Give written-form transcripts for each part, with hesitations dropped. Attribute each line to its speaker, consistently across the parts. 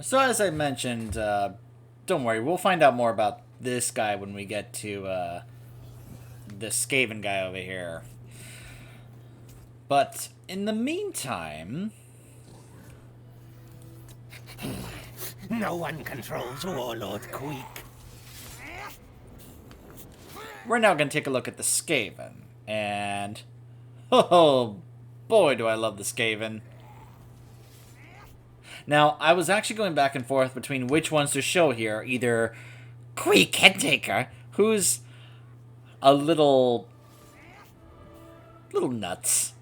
Speaker 1: So as I mentioned, don't worry, we'll find out more about this guy when we get to the Skaven guy over here. But in the meantime,
Speaker 2: No one controls Warlord Queek.
Speaker 1: we're now going to take a look at the Skaven. And, oh boy, do I love the Skaven. Now, I was actually going back and forth between which ones to show here. Either Queek Headtaker, who's a little nuts.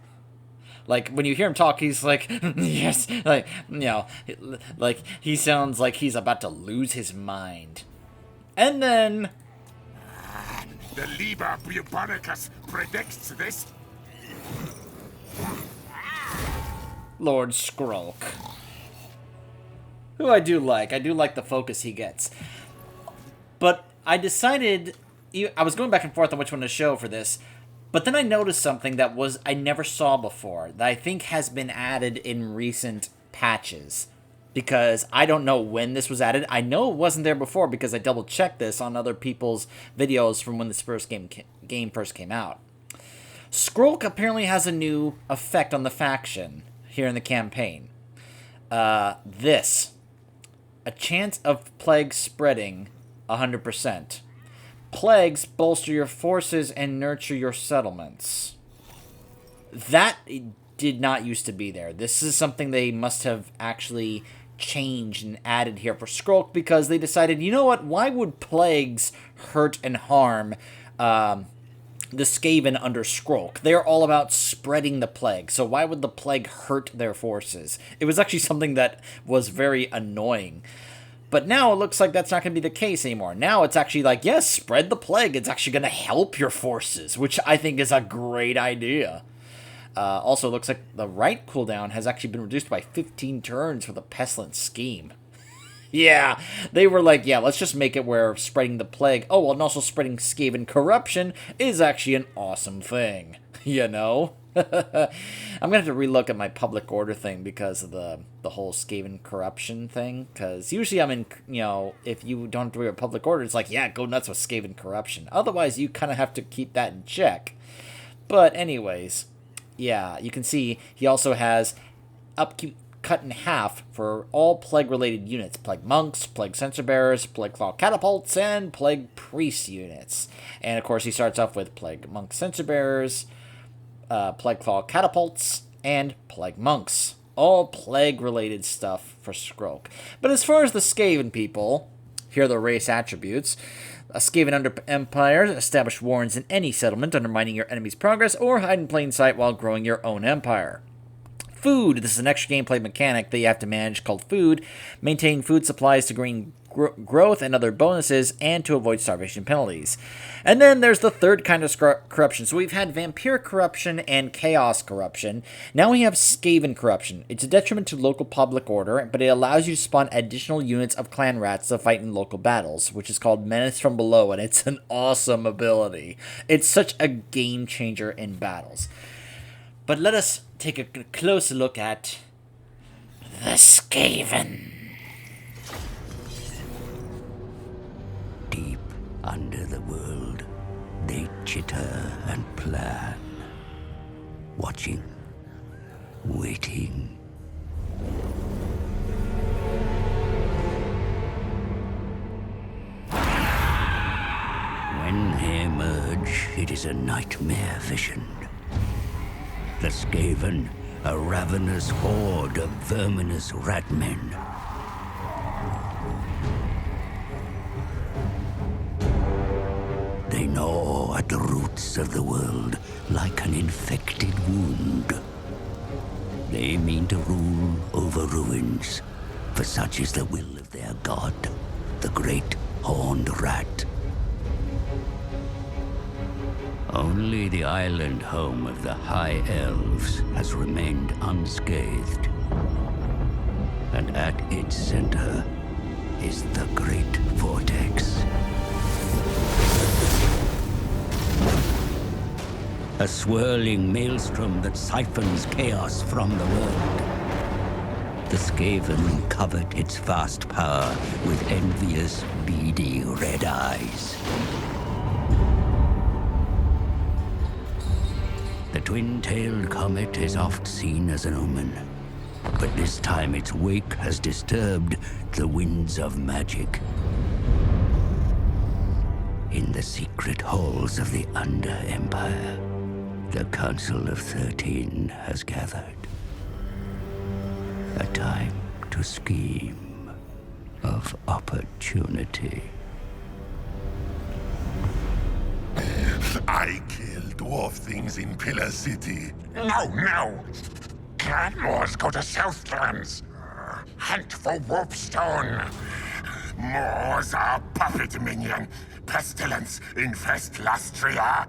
Speaker 1: Like, when you hear him talk, he's like, yes, like, like, he sounds like he's about to lose his mind. And then,
Speaker 3: The Liber Bubonicus predicts this.
Speaker 1: Lord Skrolk. Who I do like. I do like the focus he gets. But I decided, I was going back and forth on which one to show for this, but then I noticed something that I never saw before, that I think has been added in recent patches. Because I don't know when this was added. I know it wasn't there before because I double checked this on other people's videos from when this first game first came out. Skrolk apparently has a new effect on the faction here in the campaign. This. A chance of plague spreading 100%. Plagues bolster your forces and nurture your settlements. That did not used to be there. This is something they must have actually changed and added here for Skrolk because they decided, you know what, why would plagues hurt and harm the Skaven under Skrolk? They're all about spreading the plague, so why would the plague hurt their forces? It was actually something that was very annoying. But now it looks like that's not going to be the case anymore. Now it's actually like, yes, spread the plague. It's actually going to help your forces, which I think is a great idea. Also, it looks like the right cooldown has actually been reduced by 15 turns for the Pestilence scheme. Yeah, they were like, yeah, let's just make it where spreading the plague, oh, well, and also spreading Skaven corruption is actually an awesome thing, you know? I'm going to have to relook at my public order thing because of the whole Skaven corruption thing, because usually I'm in, if you don't have to worry about public order, it's like, yeah, go nuts with Skaven corruption. Otherwise, you kind of have to keep that in check. But anyways, yeah, you can see he also has upkeep cut in half for all plague-related units. Plague monks, plague censer bearers, plague claw catapults, and plague priest units. And of course he starts off with plague monk censer bearers, plague claw catapults, and plague monks. All plague-related stuff for Skrolk. But as far as the Skaven people, here are the race attributes. A Skaven under Empire establish warrens in any settlement, undermining your enemy's progress, or hide in plain sight while growing your own empire. Food. This is an extra gameplay mechanic that you have to manage called food. Maintaining food supplies to gain growth and other bonuses, and to avoid starvation penalties. And then there's the third kind of corruption. So we've had vampire corruption and chaos corruption. Now we have Skaven corruption. It's a detriment to local public order, but it allows you to spawn additional units of clan rats to fight in local battles, which is called Menace from Below, and it's an awesome ability. It's such a game changer in battles. But let us take a closer look at the Skaven.
Speaker 4: Deep under the world, they chitter and plan, watching, waiting. When they emerge, it is a nightmare vision. The Skaven, a ravenous horde of verminous ratmen. They gnaw at the roots of the world like an infected wound. They mean to rule over ruins, for such is the will of their god, the great horned rat. Only the island home of the High Elves has remained unscathed. And at its center is the Great Vortex. A swirling maelstrom that siphons chaos from the world. the Skaven covet its vast power with envious, beady red eyes. The twin-tailed comet is oft seen as an omen, but this time its wake has disturbed the winds of magic. In the secret halls of the Under-Empire, the Council of 13 has gathered. A time to scheme of opportunity.
Speaker 3: I kill dwarf things in Pillar City. No! Clanmores go to Southlands. Hunt for Warpstone. Moors are puppet minion. Pestilence infest Lastria.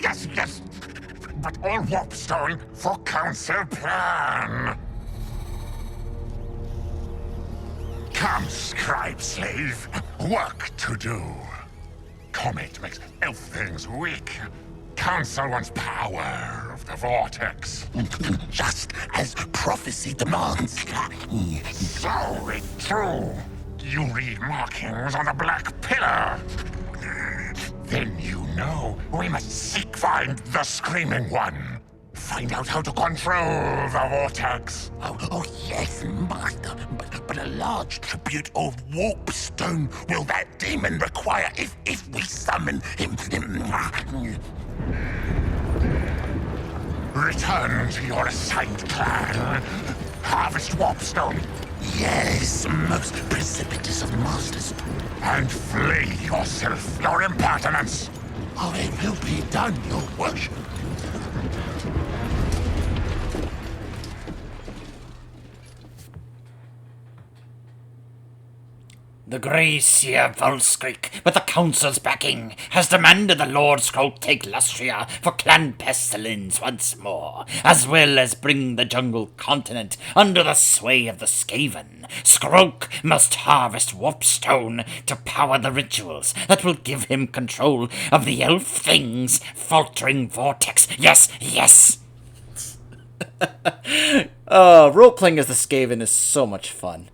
Speaker 3: Yes. But all Warpstone for council plan. Come, scribe slave. Work to do. Comet makes elf things weak. Council wants power of the Vortex.
Speaker 2: Just as prophecy demands.
Speaker 3: So it true. You read markings on the Black Pillar. Then you know we must find the Screaming One. Find out how to control the Vortex.
Speaker 2: Oh yes, Master. But a large tribute of Warpstone will that demon require if we summon him.
Speaker 3: Return to your assigned clan. Harvest Warpstone.
Speaker 2: Yes, most precipitous of masters.
Speaker 3: And flay yourself, your impertinence.
Speaker 2: Oh, it will be done, your worship.
Speaker 5: The Grey Seer Volskrik, with the Council's backing, has demanded the Lord Skrolk take Lustria for clan pestilence once more, as well as bring the jungle continent under the sway of the Skaven. Skrolk must harvest Warpstone to power the rituals that will give him control of the elf things faltering Vortex. Yes!
Speaker 1: Role-playing as the Skaven is so much fun.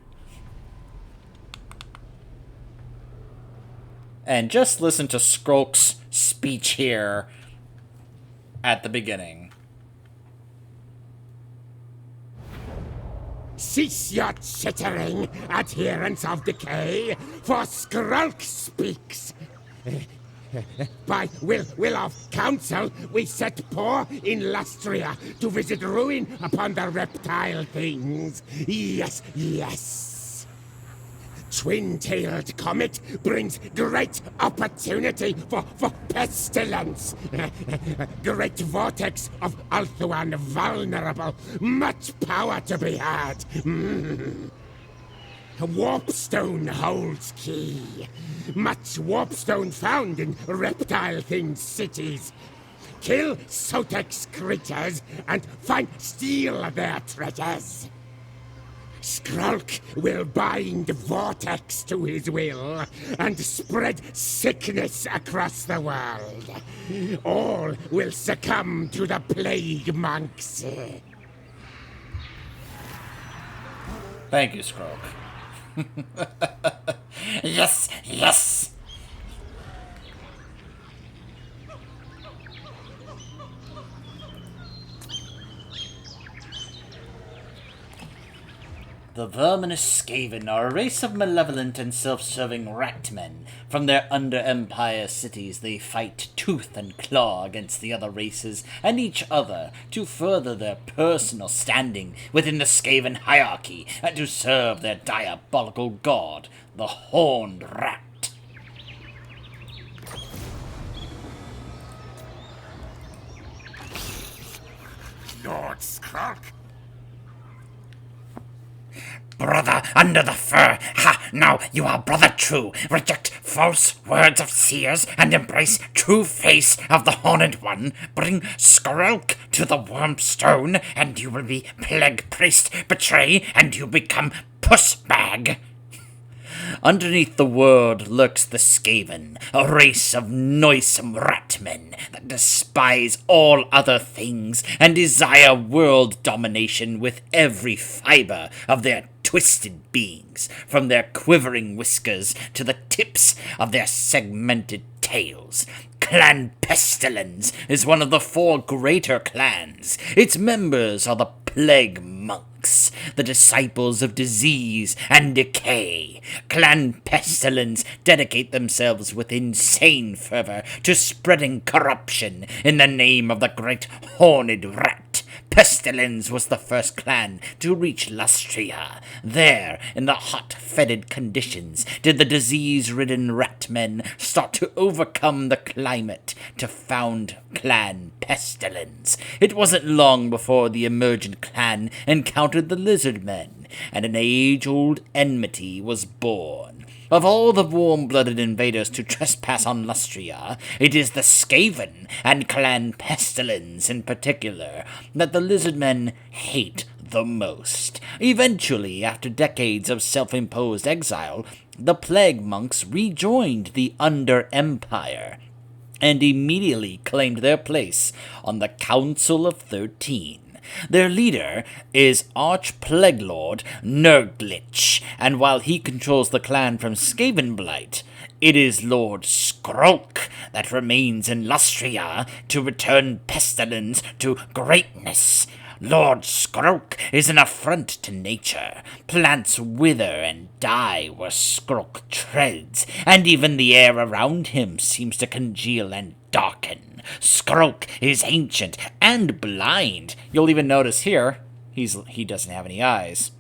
Speaker 1: And just listen to Skrolk's speech here at the beginning.
Speaker 2: Cease your chittering, adherents of decay, for Skrolk speaks. By will of council, we set paw in Lustria to visit ruin upon the reptile things. Yes. Twin-tailed comet brings great opportunity for pestilence. Great vortex of Althuan vulnerable. Much power to be had. Warpstone holds key. Much warpstone found in reptile things cities. Kill Sotex creatures and steal their treasures. Skrolk will bind Vortex to his will and spread sickness across the world. All will succumb to the plague monks.
Speaker 1: Thank you, Skrolk.
Speaker 5: Yes!
Speaker 1: The verminous Skaven are a race of malevolent and self-serving rat-men. From their under-empire cities, they fight tooth and claw against the other races and each other to further their personal standing within the Skaven hierarchy and to serve their diabolical god, the Horned Rat.
Speaker 3: Lord Skrolk.
Speaker 5: Brother under the fur! Ha! Now you are brother true! Reject false words of seers and embrace true face of the Horned One. Bring Skrolk to the Wormstone, and you will be plague priest. Betray, and you become puss bag. Underneath the world lurks the Skaven, a race of noisome rat-men that despise all other things and desire world domination with every fiber of their twisted beings, from their quivering whiskers to the tips of their segmented tails. Clan Pestilence is one of the 4 greater clans. Its members are the Plague Monks, the disciples of disease and decay. Clan Pestilence dedicate themselves with insane fervor to spreading corruption in the name of the great horned rat. Pestilence was the first clan to reach Lustria. There, in the hot, fetid conditions, did the disease-ridden rat-men start to overcome the climate to found Clan Pestilence. It wasn't long before the emergent clan encountered the lizard-men, and an age-old enmity was born. Of all the warm-blooded invaders to trespass on Lustria, it is the Skaven and Clan Pestilence in particular that the lizardmen hate the most. Eventually, after decades of self-imposed exile, the Plague Monks rejoined the Under-Empire and immediately claimed their place on the Council of 13. Their leader is Arch-Plague-Lord Nurglich, and while he controls the clan from Skavenblight, it is Lord Skrolk that remains in Lustria to return Pestilence to greatness. Lord Skrolk is an affront to nature. Plants wither and die where Skrolk treads, and even the air around him seems to congeal and darken. Skrolk is ancient and blind. You'll even notice here, he doesn't have any eyes.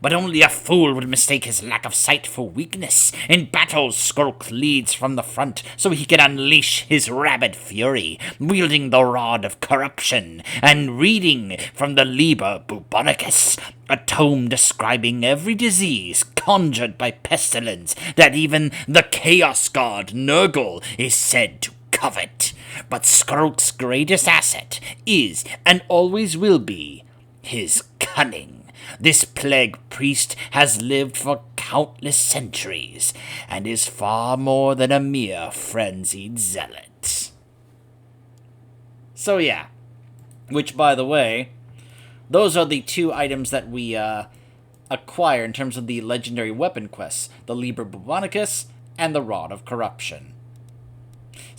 Speaker 5: But only a fool would mistake his lack of sight for weakness. In battle, Skrolk leads from the front so he can unleash his rabid fury, wielding the rod of corruption and reading from the Liber Bubonicus, a tome describing every disease conjured by pestilence that even the Chaos God Nurgle is said to covet. But Skrolk's greatest asset is, and always will be, his cunning. This plague priest has lived for countless centuries, and is far more than a mere frenzied zealot. So yeah, which, by the way, those are the 2 items that we acquire in terms of the legendary weapon quests, the Liber Bubonicus and the Rod of Corruption.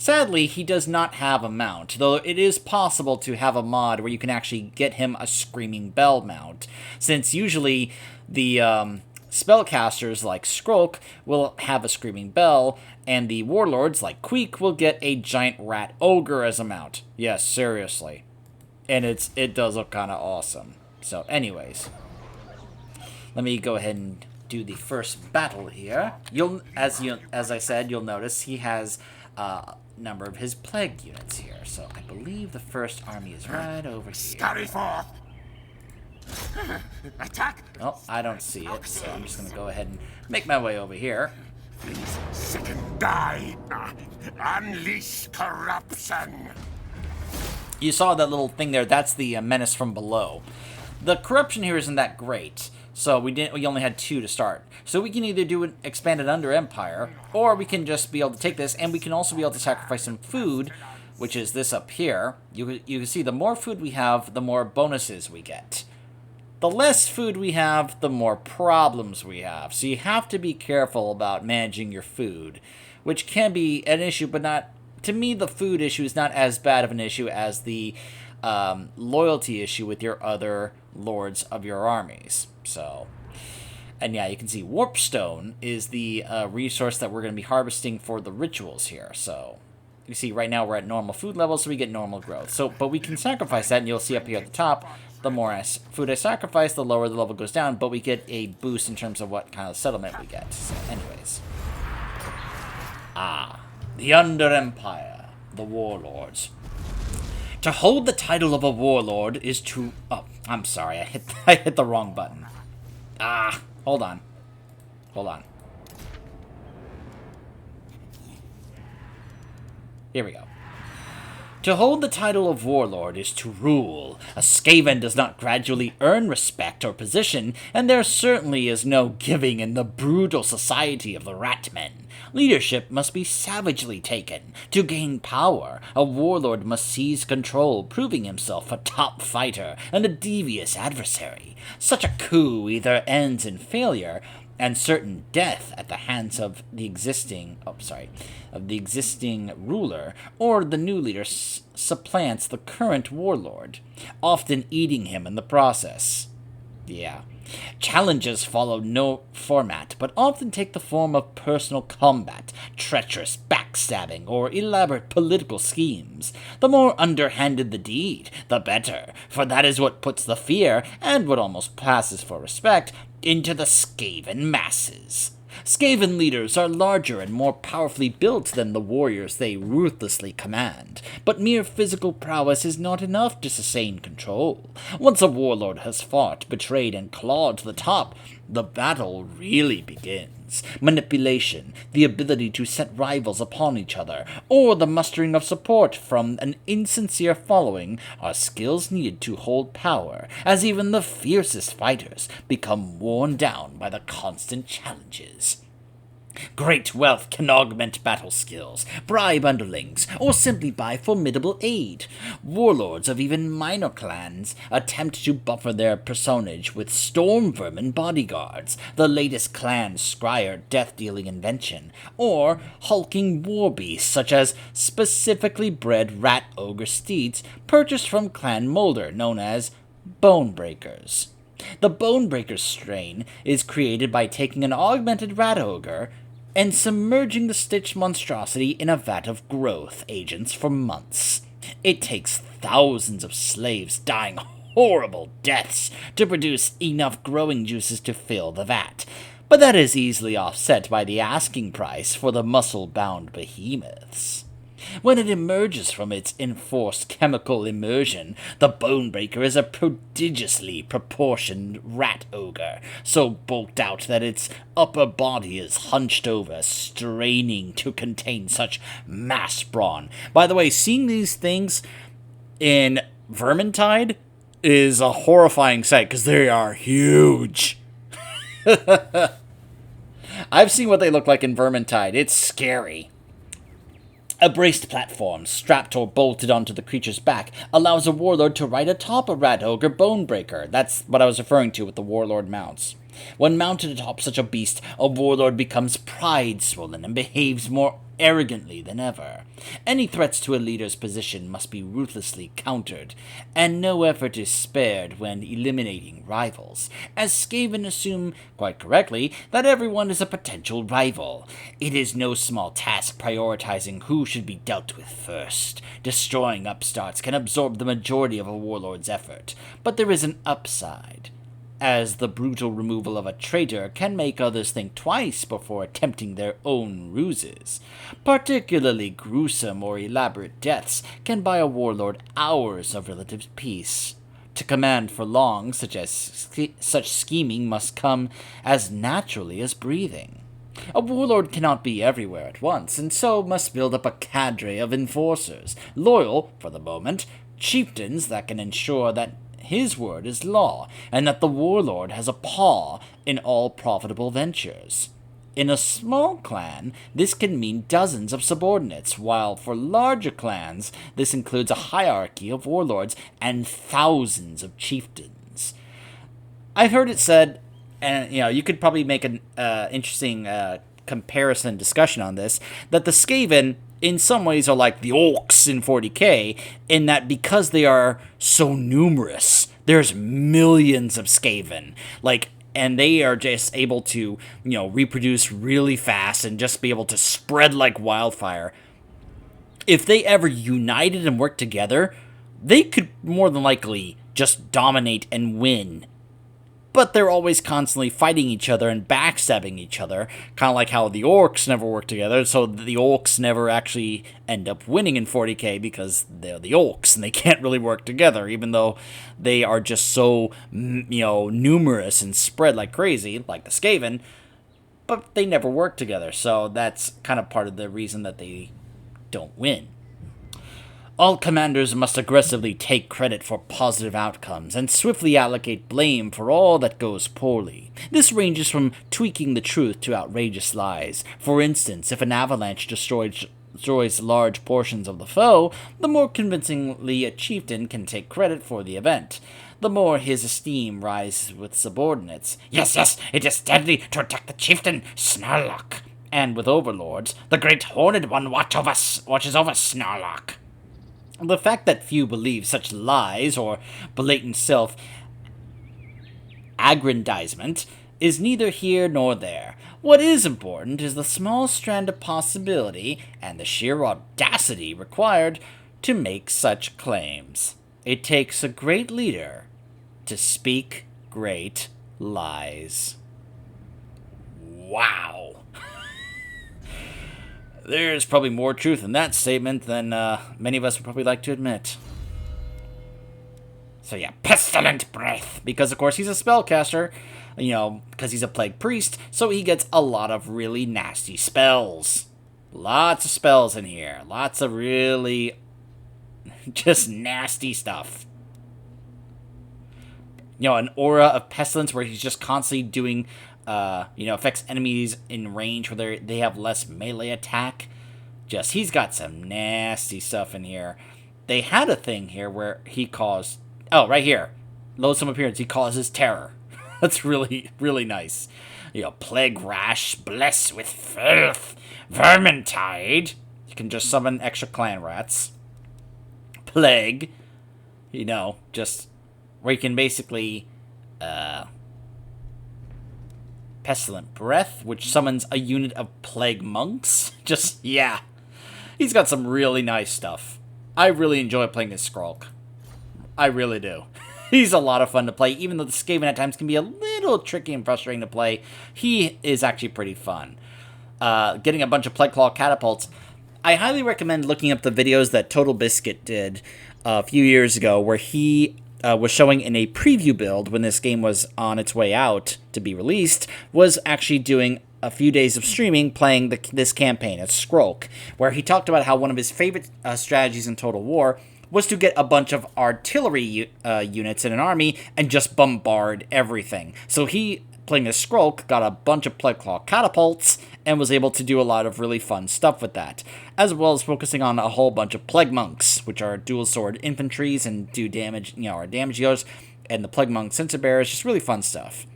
Speaker 5: Sadly, he does not have a mount, though it is possible to have a mod where you can actually get him a Screaming Bell mount, since usually the spellcasters like Skrolk will have a Screaming Bell, and the warlords like Queek will get a giant rat ogre as a mount. Yes, seriously. And it does look kind of awesome. So anyways, let me go ahead and do the first battle here. As I said, you'll notice he has number of his plague units here. So I believe the first army is right over here.
Speaker 2: Scurry forth! Attack!
Speaker 1: Oh, I don't see it, so I'm just going to go ahead and make my way over here.
Speaker 2: Please sit and die! Unleash corruption!
Speaker 1: You saw that little thing there, that's the menace from below. The corruption here isn't that great, so we only had 2 to start. So we can either do an expanded Under Empire, or we can just be able to take this, and we can also be able to sacrifice some food, which is this up here. You can see the more food we have, the more bonuses we get. The less food we have, the more problems we have. So you have to be careful about managing your food, which can be an issue, but not... To me, the food issue is not as bad of an issue as the loyalty issue with your other lords of your armies. So... And yeah, you can see Warpstone is the resource that we're going to be harvesting for the rituals here. So you see right now we're at normal food levels, so we get normal growth. So, but we can sacrifice that, and you'll see up here at the top, the more food I sacrifice, the lower the level goes down, but we get a boost in terms of what kind of settlement we get. So anyways. The Under Empire, the Warlords. To hold the title of a Warlord is to... Oh, I'm sorry, I hit the wrong button. Hold on. Here we go. To hold the title of warlord is to rule. A Skaven does not gradually earn respect or position, and there certainly is no giving in the brutal society of the Ratmen. Leadership must be savagely taken. To gain power, a warlord must seize control, proving himself a top fighter and a devious adversary. Such a coup either ends in failure and certain death at the hands of the existing ruler, or the new leader supplants the current warlord, often eating him in the process. Yeah. Challenges follow no format, but often take the form of personal combat, treacherous backstabbing, or elaborate political schemes. The more underhanded the deed, the better, for that is what puts the fear, and what almost passes for respect, into the Skaven masses. Skaven leaders are larger and more powerfully built than the warriors they ruthlessly command, but mere physical prowess is not enough to sustain control. Once a warlord has fought, betrayed, and clawed to the top, the battle really begins. Manipulation, the ability to set rivals upon each other, or the mustering of support from an insincere following are skills needed to hold power, as even the fiercest fighters become worn down by the constant challenges. Great wealth can augment battle skills, bribe underlings, or simply buy formidable aid. Warlords of even minor clans attempt to buffer their personage with storm vermin bodyguards, the latest clan scryer death-dealing invention, or hulking war beasts such as specifically bred rat ogre steeds purchased from Clan Molder known as Bonebreakers. The Bonebreakers strain is created by taking an augmented rat ogre and submerging the stitched monstrosity in a vat of growth agents for months. It takes thousands of slaves dying horrible deaths to produce enough growing juices to fill the vat, but that is easily offset by the asking price for the muscle-bound behemoths. When it emerges from its enforced chemical immersion, the Bonebreaker is a prodigiously proportioned rat ogre, so bulked out that its upper body is hunched over, straining to contain such mass brawn. By the way, seeing these things in Vermintide is a horrifying sight, because they are huge. I've seen what they look like in Vermintide. It's scary. A braced platform, strapped or bolted onto the creature's back, allows a warlord to ride atop a rat ogre Bonebreaker. That's what I was referring to with the warlord mounts. When mounted atop such a beast, a warlord becomes pride-swollen and behaves more arrogantly than ever. Any threats to a leader's position must be ruthlessly countered, and no effort is spared when eliminating rivals, as Skaven assume, quite correctly, that everyone is a potential rival. It is no small task prioritizing who should be dealt with first. Destroying upstarts can absorb the majority of a warlord's effort, but there is an upside, as the brutal removal of a traitor can make others think twice before attempting their own ruses. Particularly gruesome or elaborate deaths can buy a warlord hours of relative peace. To command for long, such scheming must come as naturally as breathing. A warlord cannot be everywhere at once, and so must build up a cadre of enforcers, loyal, for the moment, chieftains that can ensure that his word is law, and that the warlord has a paw in all profitable ventures. In a small clan, this can mean dozens of subordinates, while for larger clans, this includes a hierarchy of warlords and thousands of chieftains. I've heard it said, and you could probably make an interesting comparison discussion on this, that the Skaven in some ways are like the orcs in 40k, in that because they are so numerous, there's millions of Skaven, and they are just able to, reproduce really fast and just be able to spread like wildfire. If they ever united and worked together, they could more than likely just dominate and win. But they're always constantly fighting each other and backstabbing each other, kind of like how the orcs never work together, so the orcs never actually end up winning in 40k because they're the orcs and they can't really work together, even though they are just so, numerous and spread like crazy, like the Skaven, but they never work together, so that's kind of part of the reason that they don't win. All commanders must aggressively take credit for positive outcomes and swiftly allocate blame for all that goes poorly. This ranges from tweaking the truth to outrageous lies. For instance, if an avalanche destroys large portions of the foe, the more convincingly a chieftain can take credit for the event, the more his esteem rises with subordinates.
Speaker 5: Yes, it is deadly to attack the chieftain, Skrolk.
Speaker 1: And with overlords,
Speaker 5: The great horned one watches over Skrolk.
Speaker 1: the fact that few believe such lies or blatant self-aggrandizement is neither here nor there. What is important is the small strand of possibility and the sheer audacity required to make such claims. It takes a great leader to speak great lies. Wow. There's probably more truth in that statement than many of us would probably like to admit.
Speaker 5: So yeah, pestilent breath.
Speaker 1: Because, of course, he's a spellcaster, because he's a plague priest, so he gets a lot of really nasty spells. Lots of spells in here. Lots of really just nasty stuff. An aura of pestilence where he's just constantly doing affects enemies in range where they have less melee attack. He's got some nasty stuff in here. They had a thing here where he caused... Oh, right here. Loathsome appearance. He causes terror. That's really, really nice. Plague rash, bless with filth, vermintide. You can just summon extra clan rats. Plague. Just where you can basically... Pestilent Breath, which summons a unit of plague monks. Yeah. He's got some really nice stuff. I really enjoy playing this Skrolk. I really do. He's a lot of fun to play, even though the Skaven at times can be a little tricky and frustrating to play. He is actually pretty fun. Getting a bunch of Plague Claw catapults. I highly recommend looking up the videos that Total Biscuit did a few years ago, where he was showing in a preview build when this game was on its way out to be released, was actually doing a few days of streaming playing this campaign at Skrolk, where he talked about how one of his favorite strategies in Total War was to get a bunch of artillery units in an army and just bombard everything. So he, playing as Skrolk, got a bunch of Plague Claw catapults and was able to do a lot of really fun stuff with that, as well as focusing on a whole bunch of Plague Monks, which are dual sword infantries and do damage, are damage dealers, and the Plague Monk Censer Bearers, just really fun stuff.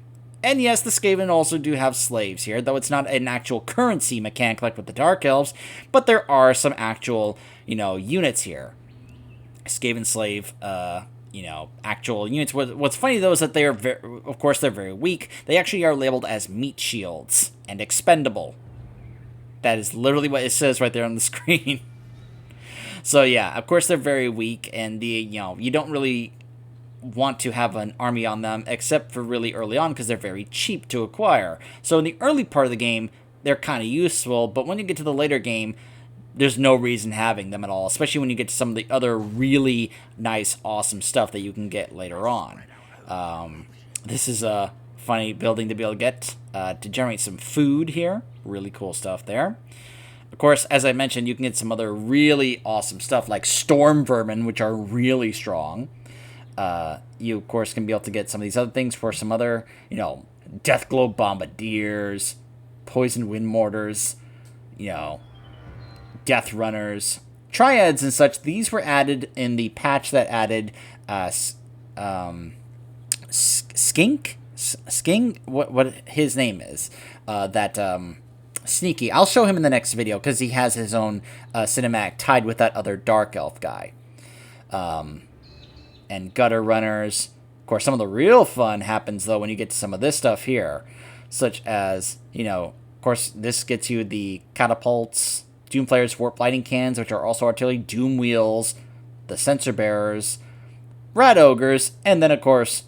Speaker 1: And yes, the Skaven also do have slaves here, though it's not an actual currency mechanic like with the Dark Elves, but there are some actual, units here. Skaven slave, actual units. What's funny, though, is that they are, of course, they're very weak. They actually are labeled as meat shields and expendable. That is literally what it says right there on the screen. So, yeah, of course, they're very weak, and you don't really want to have an army on them, except for really early on, because they're very cheap to acquire. So, in the early part of the game, they're kind of useful, but when you get to the later game, there's no reason having them at all, especially when you get to some of the other really nice, awesome stuff that you can get later on. This is a funny building to be able to get to generate some food here. Really cool stuff there. Of course, as I mentioned, you can get some other really awesome stuff like Storm Vermin, which are really strong. You, of course, can be able to get some of these other things for some other, Deathglow Bombardiers, Poison Wind Mortars, Death Runners, Triads and such. These were added in the patch that added Skink, what his name is, Sneaky. I'll show him in the next video because he has his own cinematic tied with that other Dark Elf guy. And Gutter Runners. Of course, some of the real fun happens, though, when you get to some of this stuff here, such as, of course, this gets you the catapults, Doomflayers, Warp Lightning Cans, which are also artillery, Doom Wheels, the Censer Bearers, Rat Ogres, and then, of course,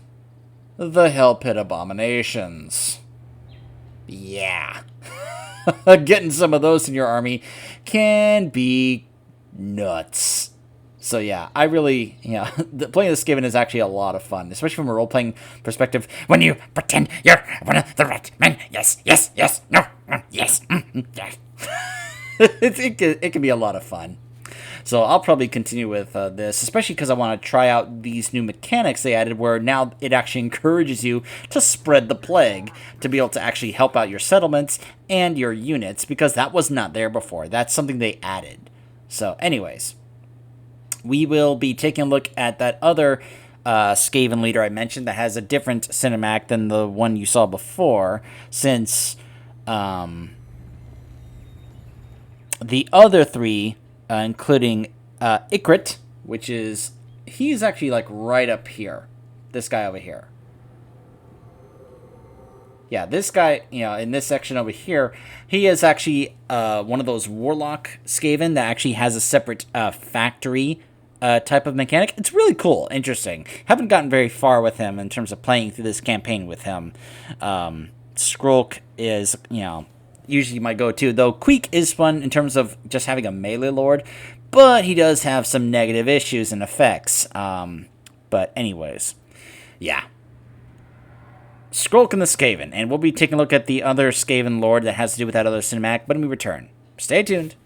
Speaker 1: the Hell Pit Abominations. Yeah. Getting some of those in your army can be nuts. So yeah, I really, playing this Skaven is actually a lot of fun, especially from a role-playing perspective.
Speaker 5: When you pretend you're one of the rat men, yes, no, yes, yes.
Speaker 1: It can be a lot of fun. So I'll probably continue with this, especially because I want to try out these new mechanics they added where now it actually encourages you to spread the plague, to be able to actually help out your settlements and your units, because that was not there before. That's something they added. So anyways, we will be taking a look at that other Skaven leader I mentioned that has a different cinematic than the one you saw before, since the other three, including Ikrit, which is, he's actually like right up here. This guy over here. Yeah, this guy, in this section over here, he is actually one of those Warlock Skaven that actually has a separate factory type of mechanic. It's really cool, interesting. Haven't gotten very far with him in terms of playing through this campaign with him. Skrolk is, usually my go-to, though Queek is fun in terms of just having a melee lord, but he does have some negative issues and effects. But anyways, yeah. Skrolk and the Skaven, and we'll be taking a look at the other Skaven lord that has to do with that other cinematic, but when we return. Stay tuned.